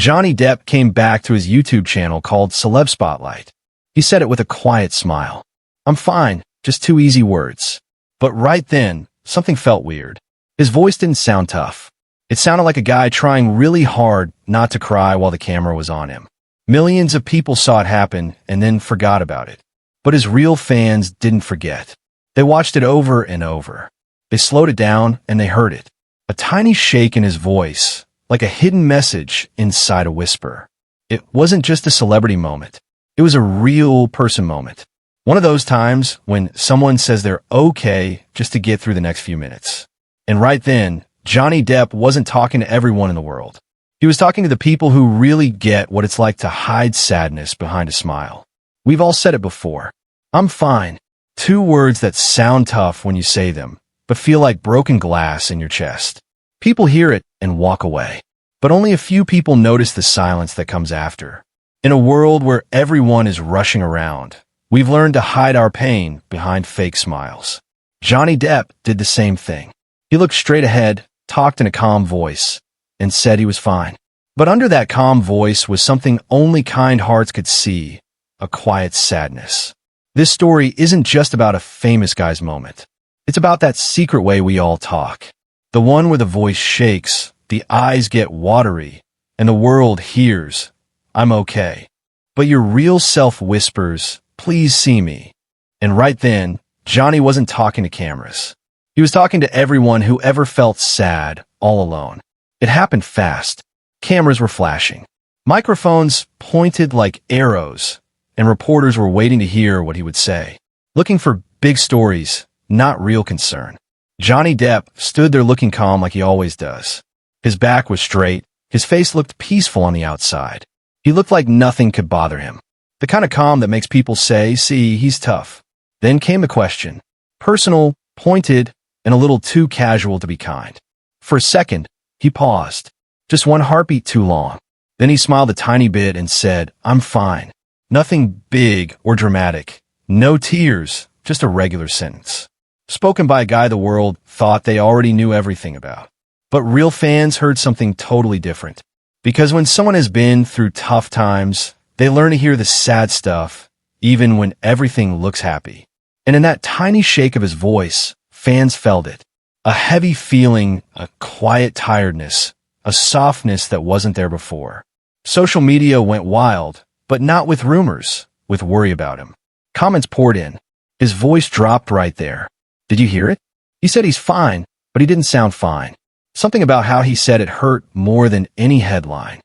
Johnny Depp came back to his YouTube channel called Celeb Spotlight. He said it with a quiet smile. "I'm fine, just two easy words." But right then, something felt weird. His voice didn't sound tough. It sounded like a guy trying really hard not to cry while the camera was on him. Millions of people saw it happen and then forgot about it. But his real fans didn't forget. They watched it over and over. They slowed it down and they heard it. A tiny shake in his voice, like a hidden message inside a whisper. It wasn't just a celebrity moment. It was a real person moment. One of those times when someone says they're okay just to get through the next few minutes. And right then, Johnny Depp wasn't talking to everyone in the world. He was talking to the people who really get what it's like to hide sadness behind a smile. We've all said it before. "I'm fine." Two words that sound tough when you say them, but feel like broken glass in your chest. People hear it and walk away. But only a few people notice the silence that comes after. In a world where everyone is rushing around, we've learned to hide our pain behind fake smiles. Johnny Depp did the same thing. He looked straight ahead, talked in a calm voice, and said he was fine. But under that calm voice was something only kind hearts could see, a quiet sadness. This story isn't just about a famous guy's moment. It's about that secret way we all talk. The one where the voice shakes, the eyes get watery, and the world hears, "I'm okay." But your real self whispers, "Please see me." And right then, Johnny wasn't talking to cameras. He was talking to everyone who ever felt sad, all alone. It happened fast. Cameras were flashing. Microphones pointed like arrows, and reporters were waiting to hear what he would say. Looking for big stories, not real concern. Johnny Depp stood there looking calm like he always does. His back was straight. His face looked peaceful on the outside. He looked like nothing could bother him. The kind of calm that makes people say, "See, he's tough." Then came the question. Personal, pointed, and a little too casual to be kind. For a second, he paused. Just one heartbeat too long. Then he smiled a tiny bit and said, "I'm fine." Nothing big or dramatic. No tears, just a regular sentence. Spoken by a guy the world thought they already knew everything about. But real fans heard something totally different. Because when someone has been through tough times, they learn to hear the sad stuff, even when everything looks happy. And in that tiny shake of his voice, fans felt it. A heavy feeling, a quiet tiredness, a softness that wasn't there before. Social media went wild, but not with rumors, with worry about him. Comments poured in. His voice dropped right there. Did you hear it? He said he's fine, but he didn't sound fine. Something about how he said it hurt more than any headline.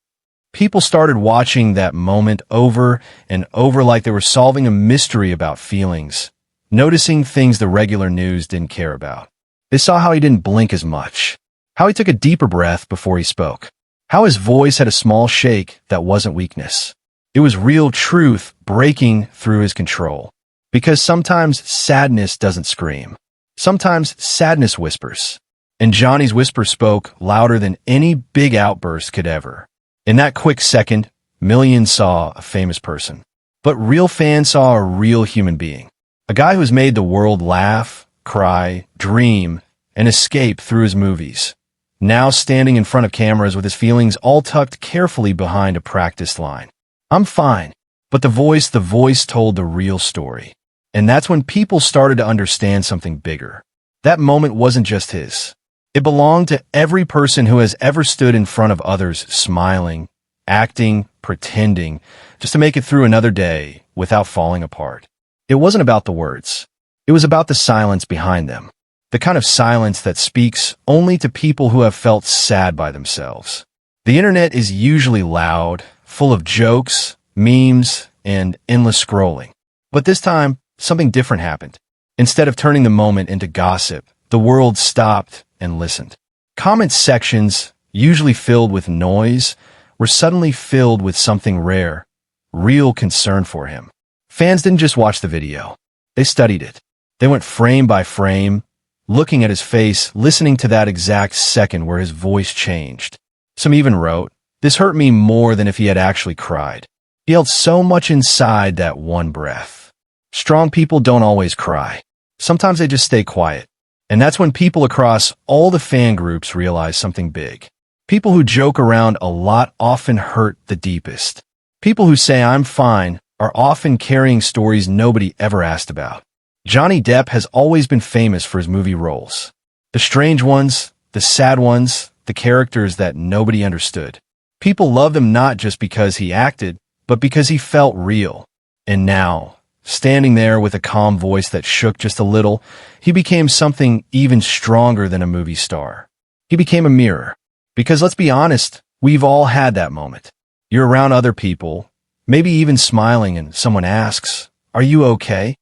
People started watching that moment over and over like they were solving a mystery about feelings, noticing things the regular news didn't care about. They saw how he didn't blink as much, how he took a deeper breath before he spoke, how his voice had a small shake that wasn't weakness. It was real truth breaking through his control. Because sometimes sadness doesn't scream. Sometimes sadness whispers. And Johnny's whisper spoke louder than any big outburst could ever. In that quick second, millions saw a famous person. But real fans saw a real human being. A guy who's made the world laugh, cry, dream, and escape through his movies. Now standing in front of cameras with his feelings all tucked carefully behind a practiced line. "I'm fine." But the voice told the real story. And that's when people started to understand something bigger. That moment wasn't just his. It belonged to every person who has ever stood in front of others smiling, acting, pretending, just to make it through another day without falling apart. It wasn't about the words. It was about the silence behind them. The kind of silence that speaks only to people who have felt sad by themselves. The internet is usually loud, full of jokes, memes, and endless scrolling. But this time, something different happened. Instead of turning the moment into gossip, the world stopped and listened. Comment sections, usually filled with noise, were suddenly filled with something rare, real concern for him. Fans didn't just watch the video. They studied it. They went frame by frame, looking at his face, listening to that exact second where his voice changed. Some even wrote, "This hurt me more than if he had actually cried. He held so much inside that one breath." Strong people don't always cry. Sometimes they just stay quiet. And that's when people across all the fan groups realize something big. People who joke around a lot often hurt the deepest. People who say I'm fine are often carrying stories nobody ever asked about. Johnny Depp has always been famous for his movie roles. The strange ones, the sad ones, the characters that nobody understood. People loved him not just because he acted, but because he felt real. And now, standing there with a calm voice that shook just a little, he became something even stronger than a movie star. He became a mirror. Because let's be honest, we've all had that moment. You're around other people, maybe even smiling, and someone asks, "Are you okay?"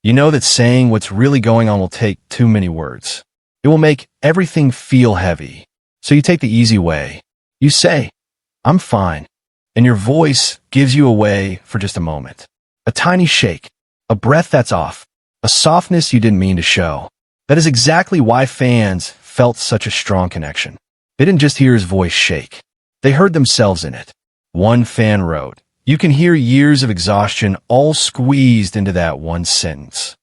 You know that saying what's really going on will take too many words. It will make everything feel heavy. So you take the easy way. You say, "I'm fine." And your voice gives you away for just a moment. A tiny shake, a breath that's off, a softness you didn't mean to show. That is exactly why fans felt such a strong connection. They didn't just hear his voice shake. They heard themselves in it. One fan wrote, "You can hear years of exhaustion all squeezed into that one sentence."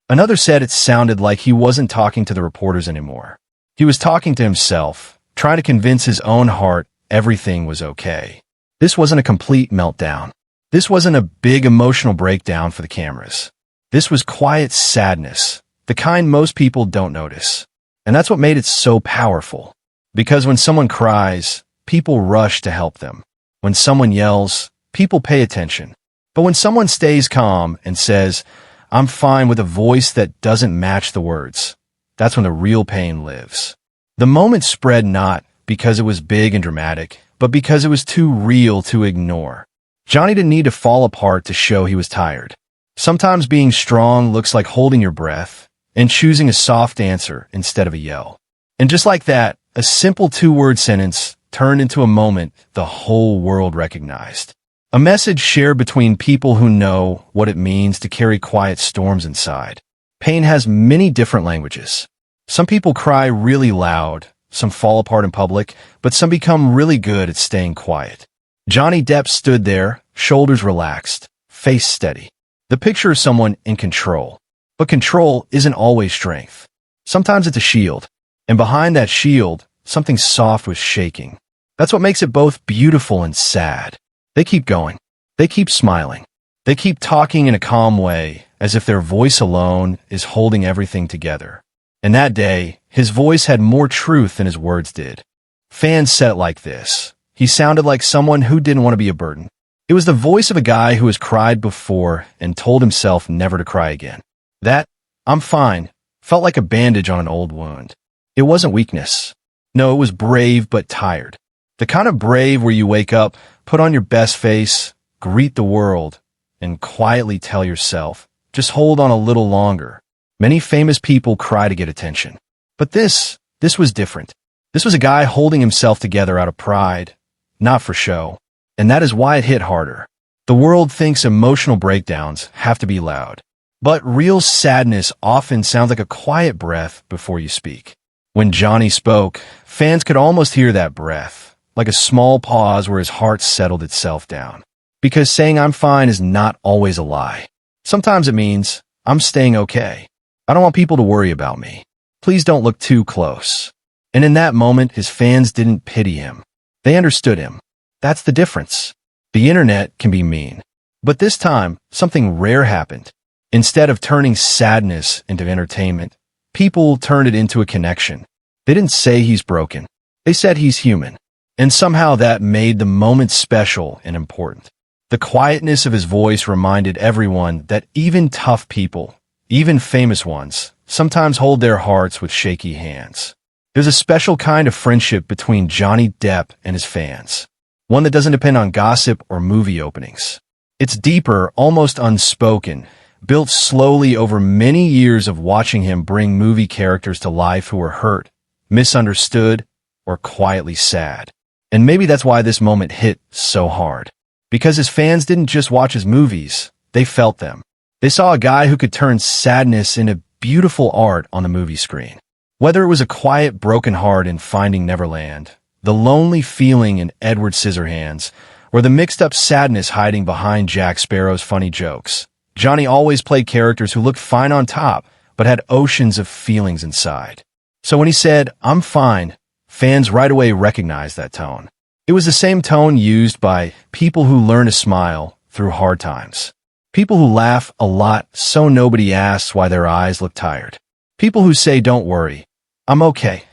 Another said it sounded like he wasn't talking to the reporters anymore. He was talking to himself, trying to convince his own heart everything was okay. This wasn't a complete meltdown. This wasn't a big emotional breakdown for the cameras. This was quiet sadness, the kind most people don't notice. And that's what made it so powerful. Because when someone cries, people rush to help them. When someone yells, people pay attention. But when someone stays calm and says, "I'm fine," with a voice that doesn't match the words, that's when the real pain lives. The moment spread not because it was big and dramatic, but because it was too real to ignore. Johnny didn't need to fall apart to show he was tired. Sometimes being strong looks like holding your breath and choosing a soft answer instead of a yell. And just like that, a simple two-word sentence turned into a moment the whole world recognized. A message shared between people who know what it means to carry quiet storms inside. Pain has many different languages. Some people cry really loud, some fall apart in public, but some become really good at staying quiet. Johnny Depp stood there, shoulders relaxed, face steady. The picture of someone in control. But control isn't always strength. Sometimes it's a shield. And behind that shield, something soft was shaking. That's what makes it both beautiful and sad. They keep going. They keep smiling. They keep talking in a calm way, as if their voice alone is holding everything together. And that day, his voice had more truth than his words did. Fans said it like this. He sounded like someone who didn't want to be a burden. It was the voice of a guy who has cried before and told himself never to cry again. That, "I'm fine," felt like a bandage on an old wound. It wasn't weakness. No, it was brave but tired. The kind of brave where you wake up, put on your best face, greet the world, and quietly tell yourself, just hold on a little longer. Many famous people cry to get attention. But this was different. This was a guy holding himself together out of pride, not for show. And that is why it hit harder. The world thinks emotional breakdowns have to be loud. But real sadness often sounds like a quiet breath before you speak. When Johnny spoke, fans could almost hear that breath, like a small pause where his heart settled itself down. Because saying "I'm fine" is not always a lie. Sometimes it means, "I'm staying okay. I don't want people to worry about me. Please don't look too close." And in that moment, his fans didn't pity him. They understood him. That's the difference. The internet can be mean. But this time, something rare happened. Instead of turning sadness into entertainment, people turned it into a connection. They didn't say he's broken. They said he's human. And somehow that made the moment special and important. The quietness of his voice reminded everyone that even tough people, even famous ones, sometimes hold their hearts with shaky hands. There's a special kind of friendship between Johnny Depp and his fans. One that doesn't depend on gossip or movie openings. It's deeper, almost unspoken, built slowly over many years of watching him bring movie characters to life who were hurt, misunderstood, or quietly sad. And maybe that's why this moment hit so hard. Because his fans didn't just watch his movies, they felt them. They saw a guy who could turn sadness into beautiful art on the movie screen. Whether it was a quiet, broken heart in Finding Neverland, the lonely feeling in Edward Scissorhands, or the mixed-up sadness hiding behind Jack Sparrow's funny jokes, Johnny always played characters who looked fine on top, but had oceans of feelings inside. So when he said, "I'm fine," Fans right away recognized that tone. It was the same tone used by people who learn to smile through hard times. People who laugh a lot so nobody asks why their eyes look tired. People who say, "Don't worry, I'm okay,"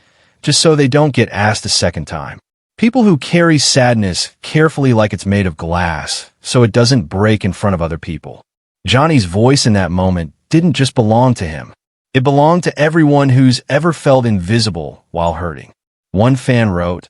just so they don't get asked a second time. People who carry sadness carefully like it's made of glass, so it doesn't break in front of other people. Johnny's voice in that moment didn't just belong to him. It belonged to everyone who's ever felt invisible while hurting. One fan wrote,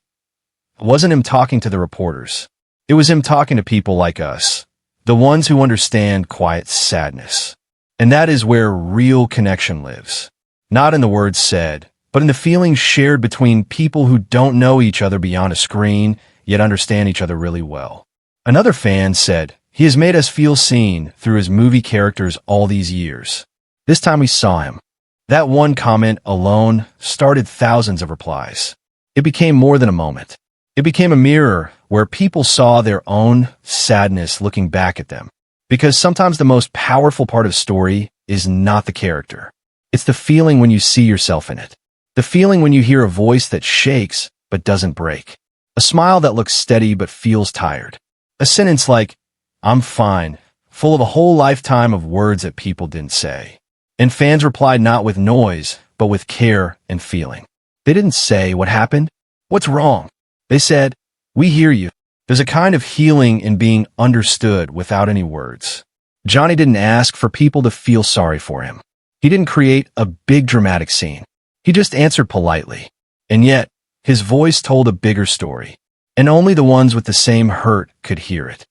"It wasn't him talking to the reporters. It was him talking to people like us, the ones who understand quiet sadness." And that is where real connection lives. Not in the words said, but in the feelings shared between people who don't know each other beyond a screen, yet understand each other really well. Another fan said, "He has made us feel seen through his movie characters all these years. This time we saw him." That one comment alone started thousands of replies. It became more than a moment. It became a mirror where people saw their own sadness looking back at them. Because sometimes the most powerful part of a story is not the character. It's the feeling when you see yourself in it. The feeling when you hear a voice that shakes but doesn't break. A smile that looks steady but feels tired. A sentence like, "I'm fine," full of a whole lifetime of words that people didn't say. And fans replied not with noise, but with care and feeling. They didn't say, "What happened? What's wrong?" They said, "We hear you." There's a kind of healing in being understood without any words. Johnny didn't ask for people to feel sorry for him. He didn't create a big dramatic scene. He just answered politely. And yet, his voice told a bigger story. And only the ones with the same hurt could hear it.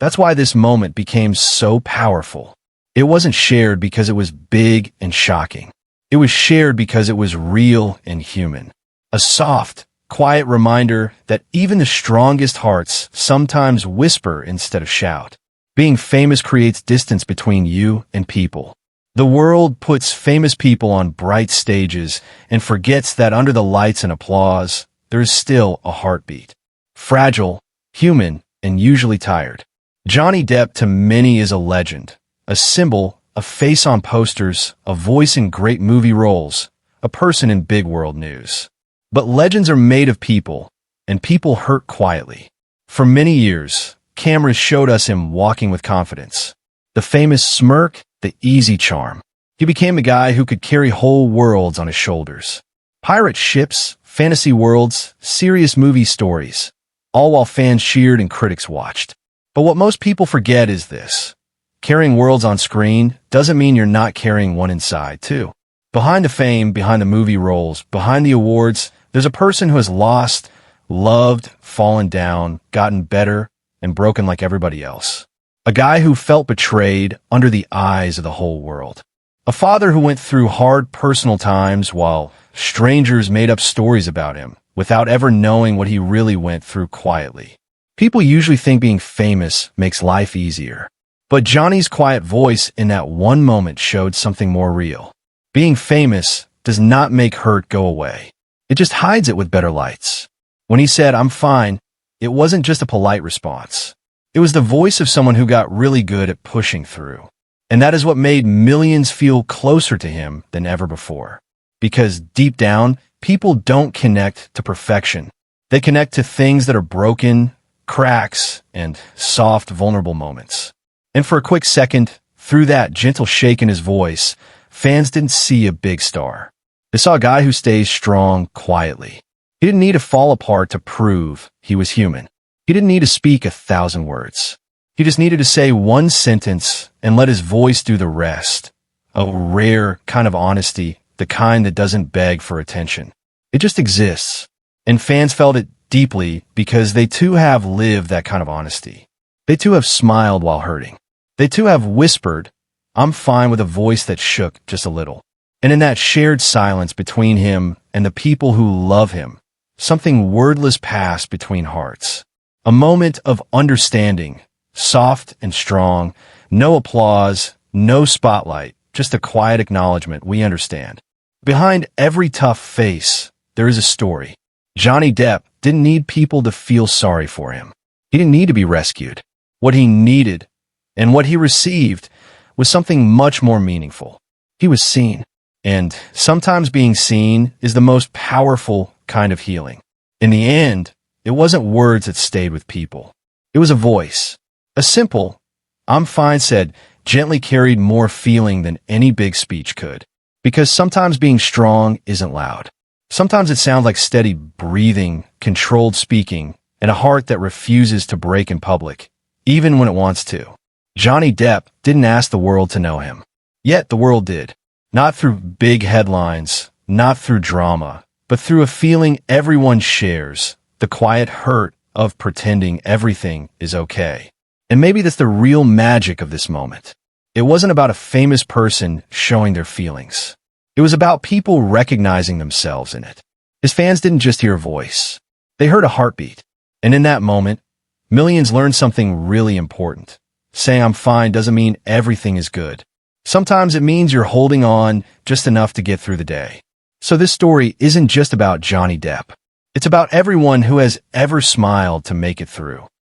That's why this moment became so powerful. It wasn't shared because it was big and shocking. It was shared because it was real and human. A soft, quiet reminder that even the strongest hearts sometimes whisper instead of shout. Being famous creates distance between you and people. The world puts famous people on bright stages and forgets that under the lights and applause, there is still a heartbeat. Fragile, human, and usually tired. Johnny Depp to many is a legend, a symbol, a face on posters, a voice in great movie roles, a person in big world news. But legends are made of people, and people hurt quietly. For many years, cameras showed us him walking with confidence. The famous smirk, the easy charm. He became a guy who could carry whole worlds on his shoulders. Pirate ships, fantasy worlds, serious movie stories, all while fans cheered and critics watched. But what most people forget is this. Carrying worlds on screen doesn't mean you're not carrying one inside, too. Behind the fame, behind the movie roles, behind the awards, there's a person who has lost, loved, fallen down, gotten better, and broken like everybody else. A guy who felt betrayed under the eyes of the whole world. A father who went through hard personal times while strangers made up stories about him without ever knowing what he really went through quietly. People usually think being famous makes life easier. But Johnny's quiet voice in that one moment showed something more real. Being famous does not make hurt go away. It just hides it with better lights. When he said, "I'm fine," it wasn't just a polite response. It was the voice of someone who got really good at pushing through. And that is what made millions feel closer to him than ever before. Because deep down, people don't connect to perfection. They connect to things that are broken, cracks, and soft, vulnerable moments. And for a quick second, through that gentle shake in his voice, fans didn't see a big star. They saw a guy who stays strong quietly. He didn't need to fall apart to prove he was human. He didn't need to speak 1,000 words. He just needed to say one sentence and let his voice do the rest. A rare kind of honesty, the kind that doesn't beg for attention. It just exists. And fans felt it deeply because they too have lived that kind of honesty. They too have smiled while hurting. They too have whispered, "I'm fine," with a voice that shook just a little. And in that shared silence between him and the people who love him, something wordless passed between hearts. A moment of understanding, soft and strong, no applause, no spotlight, just a quiet acknowledgement we understand. Behind every tough face, there is a story. Johnny Depp didn't need people to feel sorry for him. He didn't need to be rescued. What he needed and what he received was something much more meaningful. He was seen. And sometimes being seen is the most powerful kind of healing. In the end, it wasn't words that stayed with people. It was a voice. A simple, "I'm fine," said, gently carried more feeling than any big speech could. Because sometimes being strong isn't loud. Sometimes it sounds like steady breathing, controlled speaking, and a heart that refuses to break in public, even when it wants to. Johnny Depp didn't ask the world to know him. Yet the world did. Not through big headlines, not through drama, but through a feeling everyone shares, the quiet hurt of pretending everything is okay. And maybe that's the real magic of this moment. It wasn't about a famous person showing their feelings. It was about people recognizing themselves in it. His fans didn't just hear a voice. They heard a heartbeat. And in that moment, millions learned something really important. Saying "I'm fine" doesn't mean everything is good. Sometimes it means you're holding on just enough to get through the day. So this story isn't just about Johnny Depp. It's about everyone who has ever smiled to make it through.